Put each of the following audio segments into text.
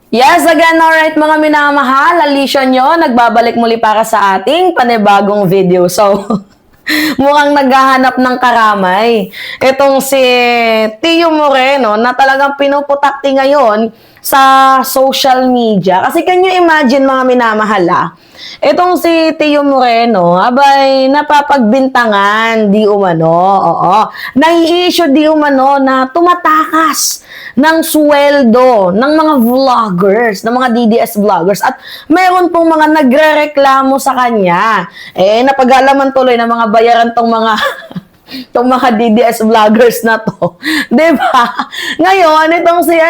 Yes, again, alright mga minamahal, Alicia nyo, nagbabalik muli para sa ating panibagong video. So, mukhang naghahanap ng karamay. Itong si Tio Moreno na talagang pinuputakti ngayon sa social media. Kasi can you imagine mga minamahal itong si Tio Moreno, abay, napapagbintangan, di umano, oo. Nai-issue di umano na tumatakas ng sweldo ng mga vloggers, ng mga DDS vloggers. At meron pong mga nagre-reklamo sa kanya. Napag-alaman tuloy ng mga bayaran tong mga itong mga DDS vloggers na to. Diba? Ngayon, itong si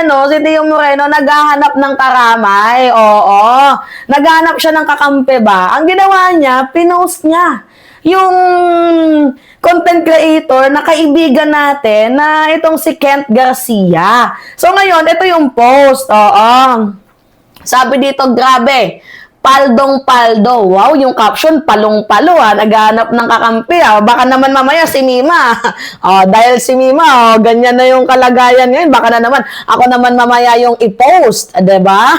Tio Moreno, naghahanap ng karamay. Oo. Naghahanap siya ng kakampi ba? Ang ginawa niya, pinost niya yung content creator na kaibigan natin na itong si Kent Garcia. So ngayon, ito yung post. Oo. Sabi dito, grabe. Paldong-paldo. Wow, yung caption, palong-palo naghahanap ng kakampi Baka naman mamaya si Mima. Dahil si Mima, ganyan na yung kalagayan ngayon. Baka na naman, ako naman mamaya yung i-post. Diba?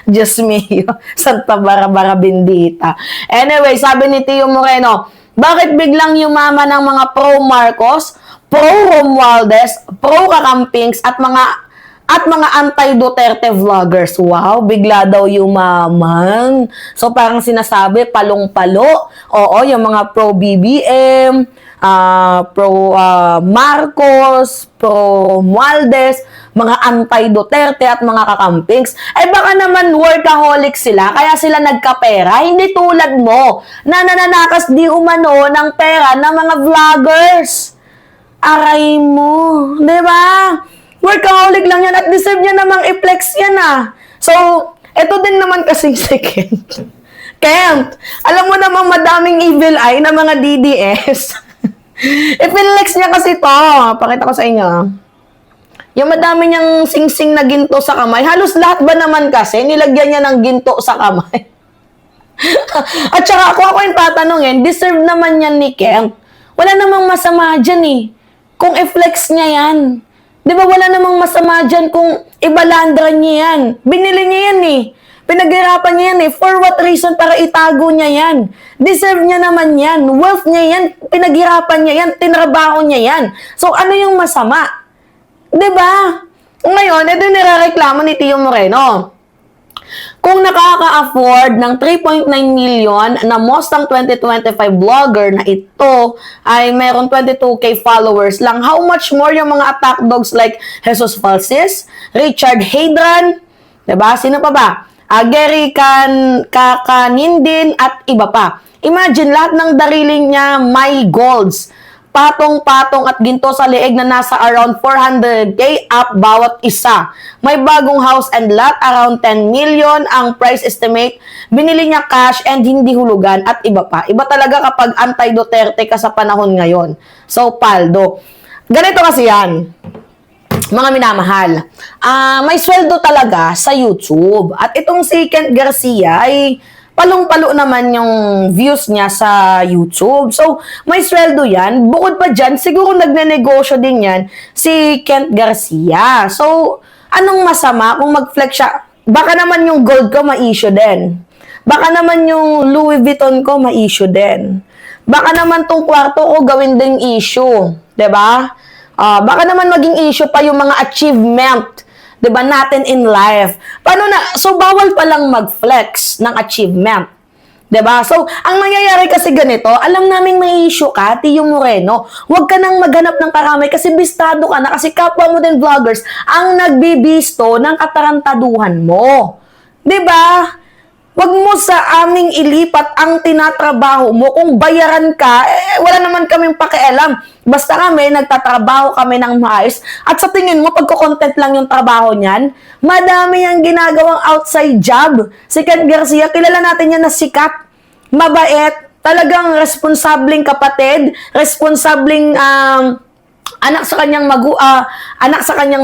Diyos mio. Santa Barbara Bendita. Anyway, sabi ni Tio Moreno, bakit biglang yumama ng mga pro-Marcos, pro-Romualdez, pro-Kakampings at mga anti-Duterte vloggers? Wow, bigla daw yumaman. So, parang sinasabi, palong-palo. Oo, yung mga pro-BBM, pro-Marcos, pro-Romualdez, mga anti-Duterte at mga kakampings. Baka naman workaholic sila, kaya sila nagkapera. Hindi tulad mo, na nananakas di umano ng pera ng mga vloggers. Aray mo, di ba? Workaholic lang yan at deserve niya namang i-flex yan So, eto din naman kasing second. Kent, alam mo namang madaming evil eye na mga DDS. I-flex niya kasi to. Pakita ko sa inyo. Yung madami niyang sing-sing na ginto sa kamay, halos lahat ba naman kasi nilagyan niya ng ginto sa kamay? At saka ako yung tatanungin, deserve naman yan ni Kent. Wala namang masama dyan kung i-flex niya yan. Di ba wala namang masama dyan kung ibalandra niya yan? Binili niya yan Pinaghirapan niya yan For what reason? Para itago niya yan. Deserve niya naman yan. Wealth niya yan. Pinaghirapan niya yan. Tinrabaho niya yan. So, ano yung masama? Di ba? Ngayon, ito yung nirereklamo ni Tio Moreno. Kung nakaka-afford ng 3.9 million na Mustang 2025 vlogger na ito ay meron 22k followers lang, how much more yung mga attack dogs like Jesus Falsis, Richard Hadran, diba? Sino pa ba? Gary Kakanindin at iba pa. Imagine, lahat ng dariling niya may golds. Patong-patong at ginto sa leeg na nasa around 400k up bawat isa. May bagong house and lot, around 10 million ang price estimate. Binili niya cash and hindi hulugan at iba pa. Iba talaga kapag anti-Duterte ka sa panahon ngayon. So, paldo. Ganito kasi yan, mga minamahal. May sweldo talaga sa YouTube. At itong si Kent Garcia ay palong-palo naman yung views niya sa YouTube. So, may sweldo yan. Bukod pa dyan, siguro nagne-negosyo din yan si Kent Garcia. So, anong masama kung mag-flex siya? Baka naman yung gold ko ma-issue din. Baka naman yung Louis Vuitton ko ma-issue din. Baka naman tong kwarto ko gawin ding issue. 'Di ba? Baka naman maging issue pa yung mga achievement, 'di ba, natin in life. Paano na? So, bawal pa lang mag-flex ng achievement. 'Di ba? So, ang mangyayari kasi ganito, alam naming may issue ka, Tio Moreno. Huwag ka nang maghanap ng karamay kasi bistado ka na, kasi kapwa mo din vloggers ang nagbibisto ng katarantaduhan mo. 'Di ba? Huwag mo sa aming ilipat ang tinatrabaho mo. Kung bayaran ka, wala naman kaming pakialam. Basta kami, nagtatrabaho kami ng maayos. At sa tingin mo, pagko-content lang yung trabaho niyan, madami yung ginagawang outside job. Si Kent Garcia, kilala natin yan na sikat, mabait, talagang responsableng kapatid, responsableng anak sa kanyang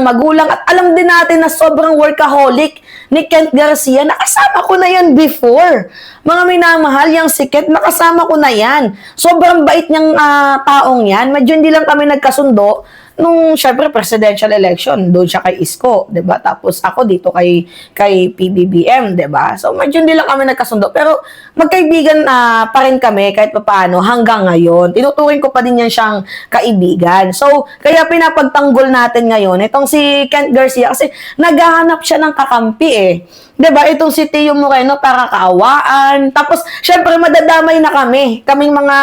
magulang, at alam din natin na sobrang workaholic ni Kent Garcia. Nakasama ko na yan before. Mga minamahal, yung si Kent, nakasama ko na yan. Sobrang bait niyang taong yan. Medyo hindi lang kami nagkasundo nung syempre presidential election, doon siya kay Isko, 'di ba? Tapos ako dito kay PBBM, 'di ba? So medyo hindi lang kami nagkasundo, pero magkaibigan pa rin kami kahit papaano hanggang ngayon. Tinuturing ko pa din yan siyang kaibigan. So kaya pinapagtanggol natin ngayon itong si Kent Garcia kasi naghahanap siya ng kakampi eh. 'Di ba? Itong si Tio Moreno para kaawaan. Tapos syempre madadamay na kaming mga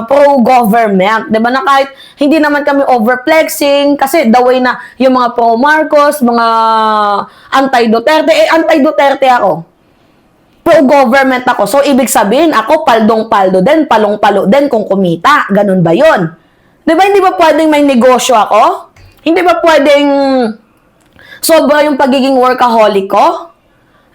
pro-government, 'di ba? Na kahit hindi naman kami overflexing kasi the way na yung mga pro Marcos, mga anti-Duterte, anti-Duterte ako. Pro-government ako. So ibig sabihin ako paldong-paldo din, palong-palo din kung kumita. Ganun ba 'yon? 'Di ba hindi ba pwedeng may negosyo ako? Hindi ba pwedeng sobra yung pagiging workaholic ko?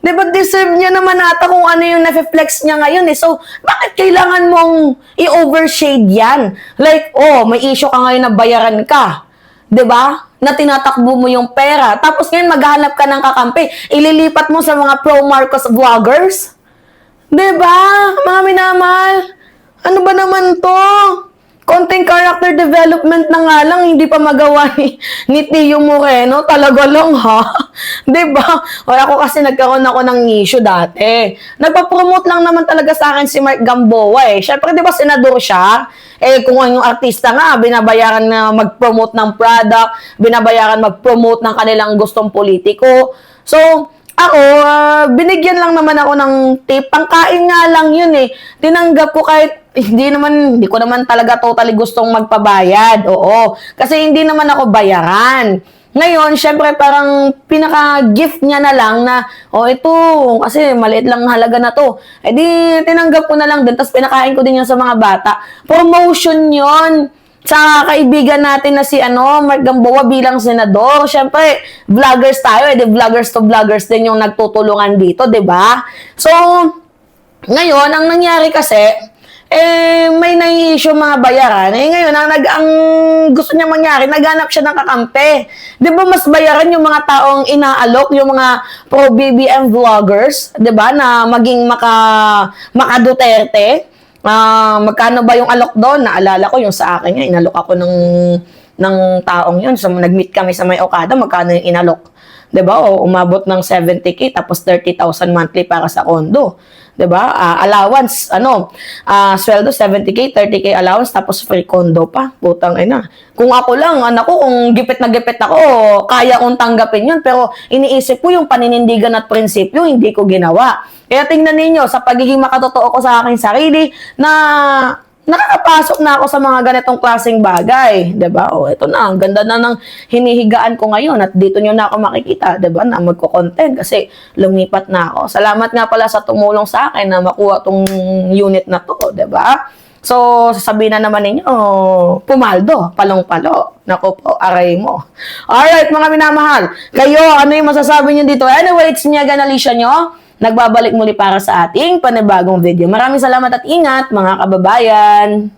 Diba deserve niya naman ata kung ano yung na-flex niya ngayon eh. So, bakit kailangan mong i-overshade yan? Like, may issue ka ngayon na bayaran ka. Diba? Na tinatakbo mo yung pera. Tapos ngayon maghahanap ka ng kakampi. Ililipat mo sa mga pro-Marcos vloggers. Diba? Mga minamahal. Ano ba naman to? Konting character development na nga lang, hindi pa magawa ni Tio Moreno. Talaga lang, ha? Diba? O ako kasi nagkaroon ako ng issue dati. Nagpa-promote lang naman talaga sa akin si Mark Gamboa eh. Siyempre, diba, senador siya? Eh, kung yung artista nga, binabayaran na mag-promote ng product, binabayaran mag-promote ng kanilang gustong politiko. So, ako, binigyan lang naman ako ng tip. Pangkain nga lang yun eh. Tinanggap ko kahit hindi ko naman talaga totally gustong magpabayad. Oo. Kasi hindi naman ako bayaran. Ngayon, syempre parang pinaka-gift niya na lang na, ito, kasi maliit lang halaga na to. Eh di, tinanggap ko na lang din. Tapos pinakain ko din yan sa mga bata. Promotion yon sa kaibigan natin na si Mark Gamboa bilang senador. Syempre, vloggers tayo, di vloggers to vloggers din yung nagtutulungan dito, di ba? So, ngayon, ang nangyari kasi, may nai-issue mga bayaran. Ngayon, ang gusto niya mangyari, naghanap siya ng kakampi. Di ba mas bayaran yung mga taong inaalok, yung mga pro-BBM vloggers, di ba, na maging maka-Duterte? Magkano ba yung alok doon? Naalala ko yung sa akin, inalok ako ng taong yun. So, nag-meet kami sa may Okada, magkano yung inalok? 'Di ba? Umabot ng 70K tapos 30,000 monthly para sa condo. 'Di ba? Allowance, sweldo 70K, 30K allowance tapos free condo pa. Putang ina. Kung ako lang, anak ko, kung gipit na gipit ako, kaya kong tanggapin 'yun, pero iniisip ko yung paninindigan at prinsipyo, hindi ko ginawa. Kaya tingnan ninyo, sa pagiging makatotoo ko sa aking sarili, na nakakapasok na ako sa mga ganitong klaseng bagay, 'di ba? Ito na, ang ganda na ng hinihigaan ko ngayon at dito niyo na ako makikita, 'di ba? Na magko-content kasi lumipat na ako. Salamat nga pala sa tumulong sa akin na makuha tong unit na 'to, 'di ba? So, sasabihin na naman ninyo, pumaldo, palong-palo. Naku po, aray mo. Alright, mga minamahal. Kayo, ano yung masasabi niyo dito? Anyway, it's me again, Alicia nyo. Nagbabalik muli para sa ating panibagong video. Maraming salamat at ingat, mga kababayan!